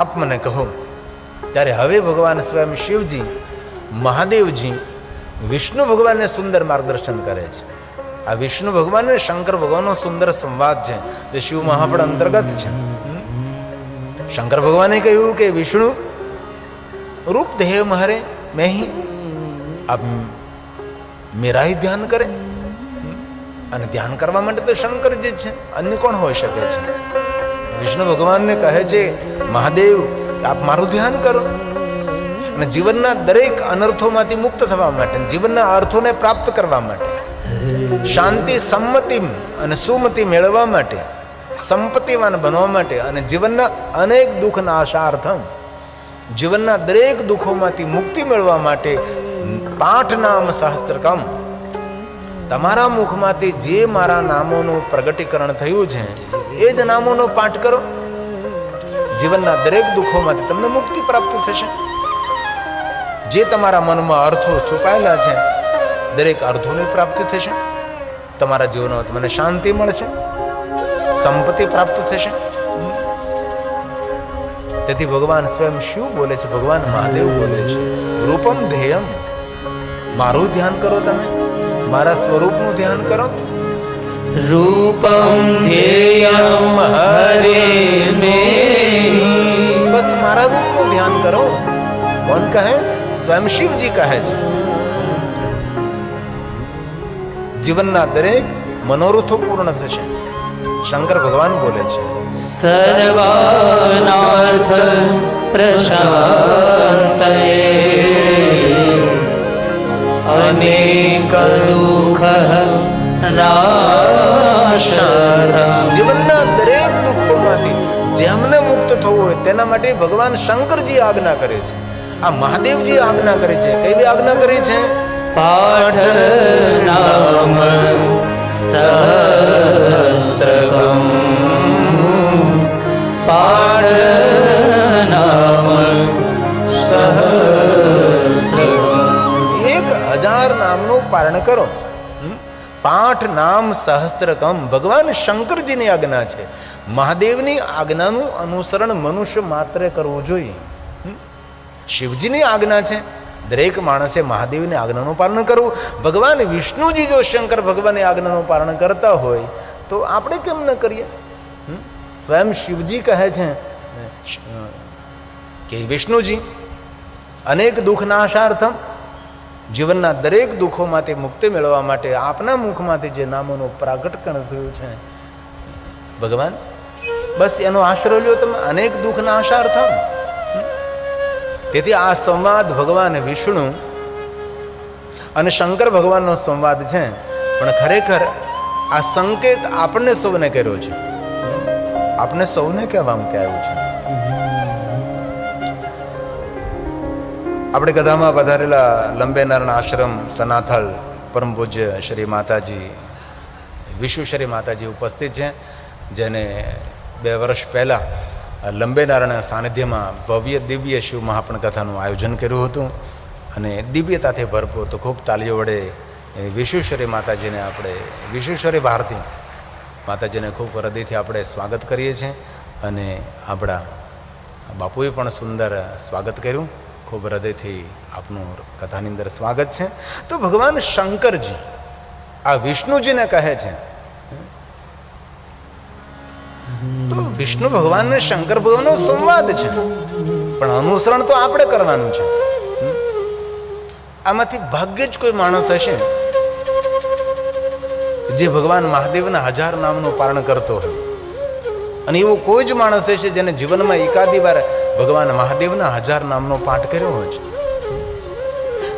આપ મને કહો. ત્યારે હવે ભગવાન સ્વયં શિવજી, મહાદેવજી વિષ્ણુ ભગવાનને સુંદર માર્ગદર્શન કરે છે. આ વિષ્ણુ ભગવાન અને શંકર ભગવાનનો સુંદર સંવાદ છે, જે શિવ મહાપડ અંતર્ગત છે. શંકર ભગવાને કહ્યું કે વિષ્ણુ રૂપ દેહ મહરે મેં ही, આપ મેરા ही ધ્યાન કરે. અને ધ્યાન કરવા માટે તો શંકરજી જ છે, અન્ય કોણ હોઈ શકે છે? વિષ્ણુ ભગવાનને કહે છે મહાદેવ આપ મારું ધ્યાન કરો, અને જીવનના દરેક અનર્થોમાંથી મુક્ત થવા માટે, જીવનના અર્થોને પ્રાપ્ત કરવા માટે, શાંતિ સંમતિ અને સુમતિ મેળવવા માટે, સંપત્તિવાન બનવા માટે, અને જીવનના અનેક દુઃખના આશાર્થમ, જીવનના દરેક દુઃખોમાંથી મુક્તિ મેળવવા માટે પાઠ નામ સહસ્ત્રકમ, તમારા મુખમાંથી જે મારા નામોનું પ્રગટીકરણ થયું છે એ જ નામોનો પાઠ કરો. જીવનના દરેક દુઃખોમાંથી તમને મુક્તિ પ્રાપ્ત થશે. જે તમારા મનમાં અર્થો છુપાયેલા છે દરેક અર્થોની પ્રાપ્તિ થશે. તમારા જીવનમાં તમને શાંતિ મળશે, સંપત્તિ પ્રાપ્ત થશે. તેથી ભગવાન સ્વયં શિવ બોલે છે, ભગવાન મહાદેવ બોલે છે રૂપમ ધ્યેયમ, મારું ધ્યાન કરો, તમે મારા સ્વરૂપનું ધ્યાન કરો. રૂપમ ધ્યેયમ હરે મે, બસ મારા રૂપનું ધ્યાન કરો. કોણ કહે? સ્વયં શિવજી કહે છે. જીવનના દરેક મનોરથો પૂર્ણ થશે. શંકર ભગવાન બોલે છે સર્વાનાર્થ પ્રશાંતયે અનેક દુઃખ નાશરમ. જીવનના દરેક દુઃખોમાંથી જેમને મુક્ત થવું હોય તેના માટે ભગવાન શંકરજી આજ્ઞા કરે છે. આ મહાદેવજી આજ્ઞા કરે છે. કેવી આજ્ઞા કરી છે? પાઠ નામ સહસ્ત્રકમ, પાઠ નામ સહસ્ત્રકમ, 1000 નામનું પારણ કરો. પાઠ નામ સહસ્ત્રકમ ભગવાન શંકરજીની આજ્ઞા છે. મહાદેવની આજ્ઞાનું અનુસરણ મનુષ્ય માત્ર કરવું જોઈએ. શિવજીની આજ્ઞા છે દરેક માણસે મહાદેવની આજ્ઞાનું પાલન કરવું. ભગવાન વિષ્ણુજી જો શંકર ભગવાનની આજ્ઞાનું પાલન કરતા હોય તો આપણે કેમ ન કરીએ? સ્વયં શિવજી કહે છે કે વિષ્ણુજી અનેક દુઃખનાશાર્થમ, જીવનના દરેક દુઃખોમાંથી મુક્તિ મેળવવા માટે આપના મુખમાંથી જે નામોનું પ્રાગટ્યકરણ થયું છે ભગવાન, બસ એનો આશરો લ્યો તમે. અનેક દુઃખનાશાર્થમ. તેથી આ સંવાદ ભગવાન વિષ્ણુ અને શંકર ભગવાનનો સંવાદ છે, પણ ખરેખર આ સંકેત આપણને સૌને કર્યો છે. આપણે સૌને કહેવામાં આવ્યું છે. આપણે કથામાં પધારેલા લંબે નારાયણ આશ્રમ સનાથલ પરમ પૂજ્ય શ્રી માતાજી, વિશ્વેશ્વરી માતાજી ઉપસ્થિત છે, જેને 2 વર્ષ પહેલાં લંબે નારાયણ સાનિધ્યમાં ભવ્ય દિવ્ય શિવ મહાપણ કથાનું આયોજન કર્યું હતું. અને દિવ્યતાથી ભરપૂર. તો ખૂબ તાલીઓ વડે વિશ્વેશ્વરી માતાજીને, આપણે વિશ્વેશ્વરી ભારતી માતાજીને ખૂબ હૃદયથી આપણે સ્વાગત કરીએ છીએ. અને આપણા બાપુએ પણ સુંદર સ્વાગત કર્યું. ખૂબ હૃદયથી આપનું કથાની અંદર સ્વાગત છે. તો ભગવાન શંકરજી આ વિષ્ણુજીને કહે છે. તો વિષ્ણુ ભગવાન ને શંકર ભગવાનનો સંવાદ છે, પણ અનુસરણ તો આપણે કરવાનું છે. આમાંથી ભાગ્યે જ કોઈ માણસ હશે જે ભગવાન મહાદેવના 1000 નામનું પારણ કરતો હોય, અને એવો કોઈ જ માણસ હશે જેને જીવનમાં એકાદી વાર ભગવાન મહાદેવના 1000 નામનો પાઠ કર્યો હોય છે.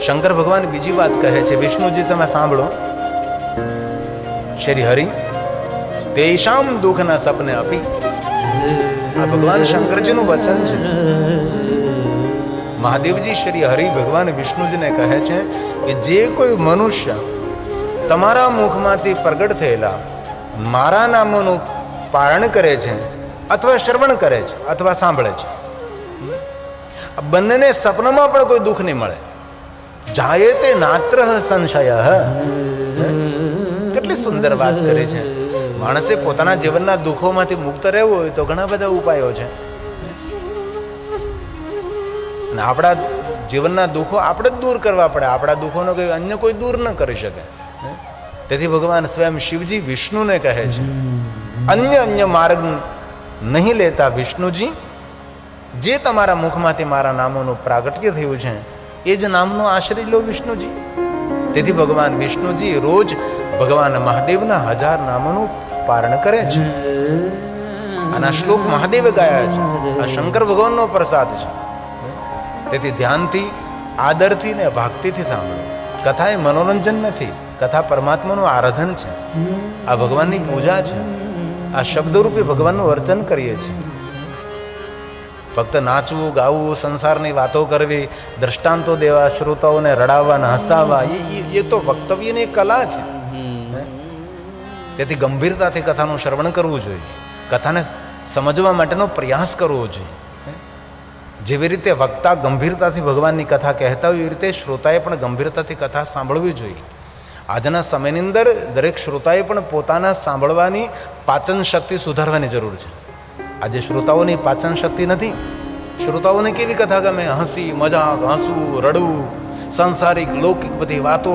શંકર ભગવાન બીજી વાત કહે છે, વિષ્ણુજી તમે સાંભળો, શ્રી હરિ તેષામ દુઃખના સપને આપી. આ ભગવાન શંકરજીનું વચન છે. મહાદેવજી શ્રી હરિ ભગવાન વિષ્ણુજીને કહે છે કે જે કોઈ મનુષ્ય તમારા મુખમાંથી પ્રગટ થયેલા મારા નામોનું પારણ કરે છે, અથવા શ્રવણ કરે છે, અથવા સાંભળે છે, બંનેને સપનામાં પણ કોઈ દુઃખ નહીં મળે. જાયે તે નાત્ર સંશય. કેટલી સુંદર વાત કરી છે. માણસે પોતાના જીવનના દુઃખોમાંથી મુક્ત રહેવું હોય તો ઘણા બધા ઉપાયો છે. અને આપણા જીવનના દુઃખો આપણે જ દૂર કરવા પડે, આપણા દુઃખોનો કોઈ અન્ય કોઈ દૂર ન કરી શકે. તેથી ભગવાન સ્વયં શિવજી વિષ્ણુને કહે છે, અન્ય માર્ગ નહીં લેતા વિષ્ણુજી, જે તમારા મુખમાંથી મારા નામોનું પ્રાગટ્ય થયું છે એ જ નામનો આશ્રય લો વિષ્ણુજી. તેથી ભગવાન વિષ્ણુજી રોજ ભગવાન મહાદેવના 1000 નામોનું પારણ કરે છે. આના શ્લોક મહાદેવે ગાયા છે, આ શંકર ભગવાનનો પ્રસાદ છે. તેથી ધ્યાનથી, આદરથી ને ભક્તિથી સાંભળો. કથા એ મનોરંજન નથી, કથા પરમાત્માનું આરાધન છે, આ ભગવાનની પૂજા છે. આ શબ્દરૂપે ભગવાનનું અર્ચન કરીએ છીએ. ફક્ત નાચવું, ગાવું, સંસારની વાતો કરવી, દ્રષ્ટાંતો દેવા, શ્રોતાઓને રડાવવા, હસાવવા, એ તો વક્તવ્યની કલા છે. તેથી ગંભીરતાથી કથાનું શ્રવણ કરવું જોઈએ, કથાને સમજવા માટેનો પ્રયાસ કરવો જોઈએ. જેવી રીતે વક્તા ગંભીરતાથી ભગવાનની કથા કહેતા હોય એવી રીતે શ્રોતાએ પણ ગંભીરતાથી કથા સાંભળવી જોઈએ. આજના સમયની અંદર દરેક શ્રોતાએ પણ પોતાના સાંભળવાની પાચન શક્તિ સુધારવાની જરૂર છે. આજે શ્રોતાઓની પાચન શક્તિ નથી. શ્રોતાઓને કેવી કથા ગમે? હસી મજાક, હસવું, રડવું, સંસારિક લૌકિક બધી વાતો.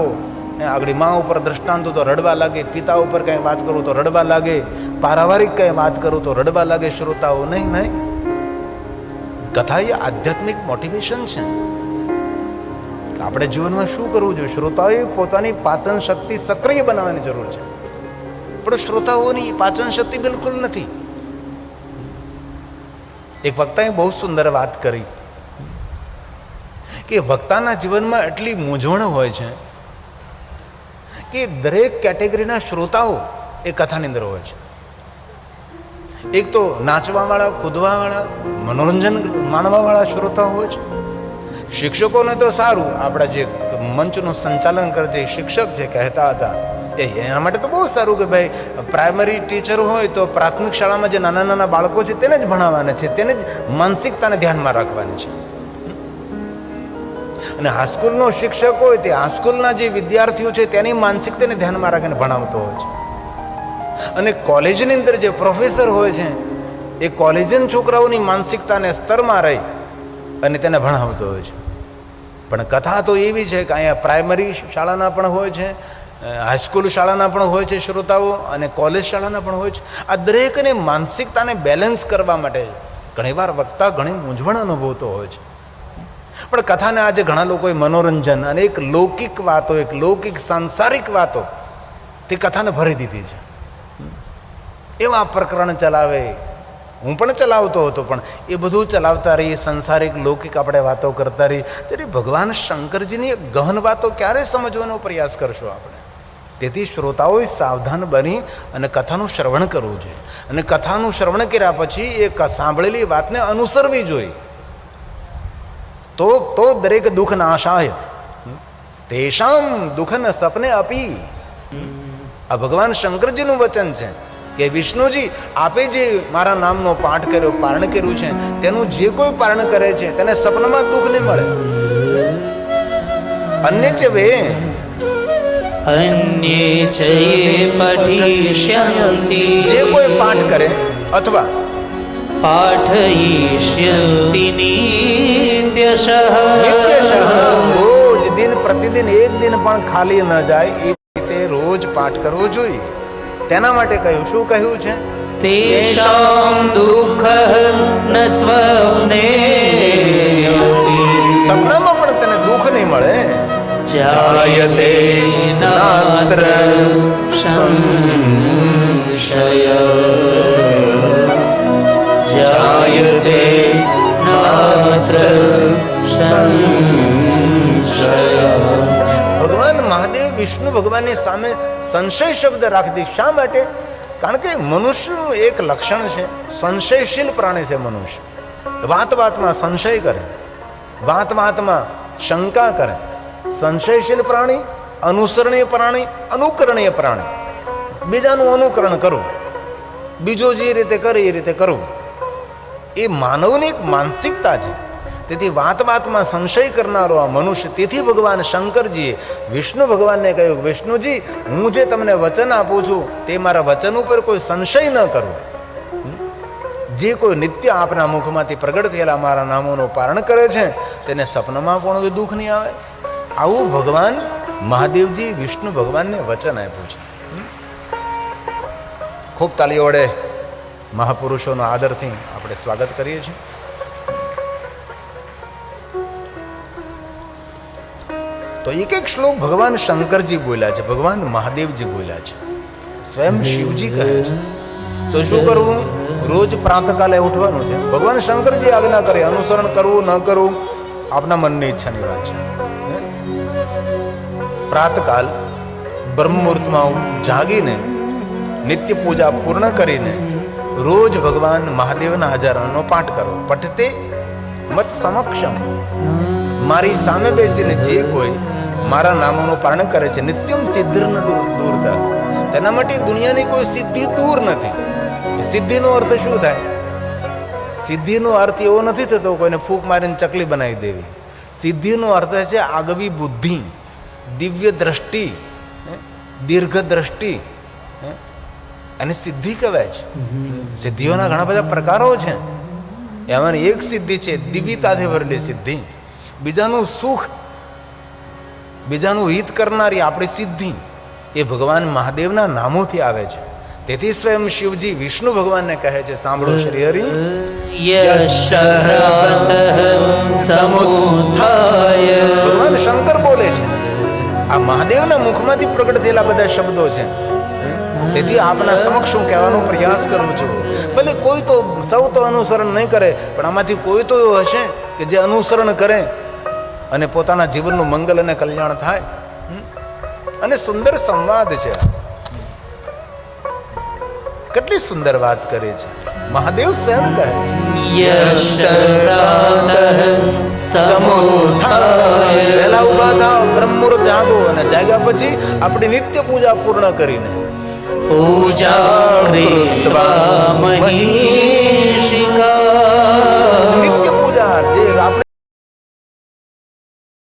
આગળ મા ઉપર દ્રષ્ટાંતો તો રડવા લાગે, પિતા ઉપર કંઈ વાત કરું તો રડવા લાગે, પારિવારિક કંઈ વાત કરું તો રડવા લાગે શ્રોતાઓ. નહીં, કથા એ આધ્યાત્મિક મોટિવેશન છે. આપણે જીવનમાં શું કરવું જોઈએ? શ્રોતાઓએ પોતાની પાચન શક્તિ સક્રિય બનાવવાની જરૂર છે, પણ શ્રોતાઓની પાચન શક્તિ બિલકુલ નથી. એક વક્તાએ બહુ સુંદર વાત કરી કે વક્તાના જીવનમાં એટલી મૂંઝવણ હોય છે કે દરેક કેટેગરીના શ્રોતાઓ એ કથાની અંદર હોય છે. એક તો નાચવાવાળા, કૂદવાવાળા, મનોરંજન માણવાવાળા શ્રોતાઓ હોય છે. શિક્ષકોને તો સારું, આપણા જે મંચનું સંચાલન કરે છે શિક્ષક જે કહેતા હતા એના માટે તો બહુ સારું કે ભાઈ પ્રાઇમરી ટીચર હોય તો પ્રાથમિક શાળામાં જે નાના નાના બાળકો છે તેને જ ભણાવવાના છે, તેને જ માનસિકતાને ધ્યાનમાં રાખવાની છે. અને હાઈસ્કૂલનો શિક્ષક હોય તે હાઈસ્કૂલના જે વિદ્યાર્થીઓ છે તેની માનસિકતાને ધ્યાનમાં રાખીને ભણાવતો હોય છે. અને કોલેજની અંદર જે પ્રોફેસર હોય છે એ કોલેજન છોકરાઓની માનસિકતાને સ્તરમાં રહી અને તેને ભણાવતો હોય છે. પણ કથા તો એવી છે કે અહીંયા પ્રાઇમરી શાળાના પણ હોય છે, હાઈસ્કૂલ શાળાના પણ હોય છે શ્રોતાઓ, અને કોલેજ શાળાના પણ હોય છે. આ દરેકને માનસિકતાને બેલેન્સ કરવા માટે ઘણીવાર વક્તા ઘણી મૂંઝવણ અનુભવતો હોય છે. પણ કથાને આજે ઘણા લોકોએ મનોરંજન અને એક લૌકિક વાતો, એક લૌકિક સાંસારિક વાતો તે કથાને ભરી દીધી છે. એવા પ્રકરણ ચલાવે, હું પણ ચલાવતો હતો, પણ એ બધું ચલાવતા રહી, સંસારિક લૌકિક આપણે વાતો કરતા રહી. ત્યારે ભગવાન શંકરજીની ગહન વાતો ક્યારે સમજવાનો પ્રયાસ કરશો આપણે? તેથી શ્રોતાઓએ સાવધાન બની અને કથાનું શ્રવણ કરવું જોઈએ. અને કથાનું શ્રવણ કર્યા પછી એ સાંભળેલી વાતને અનુસરવી જોઈએ. તો દરેક દુઃખ નાશાય તેષામ દુઃખ ન સપને અપી. આ ભગવાન શંકરજીનું વચન છે કે વિષ્ણુજી, આપે જે મારા નામનો પાઠ કર્યો, પારણ કર્યું છે, તેનું જે કોઈ પારણ કરે છે તેને સપનામાં દુઃખ નહીં મળે. અન્ય છે વે અન્યે ચૈ પઠિષ્યન્તિ, જે કોઈ પાઠ કરે અથવા પાઠયિષ્યન્તિ નિત્યશઃ, રોજ દિન પ્રતિદિન એક દિન પણ ખાલી ન જાય એ રીતે રોજ પાઠ કરવો જોઈએ. તેના માટે કહ્યું, શું કહ્યું છે? તેષાં દુઃખઃ ન સ્વપ્ને સપનામાં પણ તને દુઃખ નહીં મળે. જાયતે નાત્ર સંશય, જાયતે નાત્ર સંશય. ભગવાન મહાદેવ વિષ્ણુ ભગવાનની સામે સંશય શબ્દ રાખી દે. શા માટે? કારણ કે મનુષ્યનું એક લક્ષણ છે, સંશયશીલ પ્રાણી છે મનુષ્ય. વાત વાતમાં સંશય કરે, વાત વાતમાં શંકા કરે. સંશયશીલ પ્રાણી, અનુસરણીય પ્રાણી, અનુકરણીય પ્રાણી. બીજાનું અનુકરણ કરવું, બીજો જે રીતે કરે એ રીતે કરવું, એ માનવની એક માનસિકતા છે. તેથી વાત વાતમાં સંશય કરનારો આ મનુષ્ય. તેથી ભગવાન શંકરજીએ વિષ્ણુ ભગવાનને કહ્યું, વિષ્ણુજી, હું જે તમને વચન આપું છું તે મારા વચન ઉપર કોઈ સંશય ન કરવો. જે કોઈ નિત્ય આપના મુખમાંથી પ્રગટ થયેલા મારા નામોનું પારણ કરે છે તેને સપનામાં પણ કોઈ દુઃખ નહીં આવે. આવું ભગવાન મહાદેવજી વિષ્ણુ ભગવાનને વચન આપ્યું છે. ખૂબ તાલીઓ વડે મહાપુરુષોનો આદરથી આપણે સ્વાગત કરીએ છીએ. તો એક એક શ્લોક ભગવાન શંકરજી બોલ્યા છે, ભગવાન મહાદેવજી બોલ્યા છે, સ્વયં શિવજી કહે છે. તો શું કરવું? રોજ પ્રાતકાલે ઉઠવાનું છે. ભગવાન શંકરજી આજ્ઞા કરે, અનુસરણ કરવું ન કરવું આપના મનની ઈચ્છાની વાત છે. પ્રાતકાલ બ્રહ્મ મુહૂર્તમાં જાગીને નિત્ય પૂજા પૂર્ણ કરીને રોજ ભગવાન મહાદેવના હજારાનો પાઠ કરો. પઠતે મત સમક્ષમ, મારી સામે બેસીને જે કોઈ મારા નામોનું પારણ કરે છે, નિત્યમ સિદ્ધિર્ન દૂરતા, તેના માટે દુનિયાની કોઈ સિદ્ધિ દૂર નથી. સિદ્ધિનો અર્થ શું થાય? સિદ્ધિનો અર્થ એવો નથી થતો કોઈને ફૂંક મારીને ચકલી બનાવી દેવી. સિદ્ધિનો અર્થ છે આગવી બુદ્ધિ, દિવ્ય દ્રષ્ટિ, દીર્ઘ દ્રષ્ટિ, અને સિદ્ધિ કહેવાય છે. સિદ્ધિઓના ઘણા બધા પ્રકારો છે. એમાંની એક સિદ્ધિ છે દિવ્યતાથી ભરેલી સિદ્ધિ, બીજાનું સુખ, બીજાનું હિત કરનારી આપણી સિદ્ધિ એ ભગવાન મહાદેવના નામોથી આવે છે. તેથી સ્વયં શિવજી વિષ્ણુ ભગવાનને કહે છે, સાંભળો શ્રી હરિ, ભગવાન શંકર બોલે છે. આ મહાદેવના મુખમાંથી પ્રગટ થયેલા બધા શબ્દો છે. તેથી આપના સમક્ષ હું કહેવાનો પ્રયાસ કરું છું. ભલે કોઈ તો, સૌ તો અનુસરણ નહીં કરે, પણ આમાંથી કોઈ તો એવું હશે કે જે અનુસરણ કરે અને પોતાના જીવનનું મંગલ અને કલ્યાણ થાય. અને સુંદર સંવાદ છે. કેટલી સુંદર વાત કરે છે. મહાદેવ સ્વયં કહે છે, પહેલા ઉભા થાવ, બ્રહ્મુહૂર્ત જાગો, અને જાગ્યા પછી આપણી નિત્ય પૂજા પૂર્ણ કરીને પૂજા કૃત્વા મહી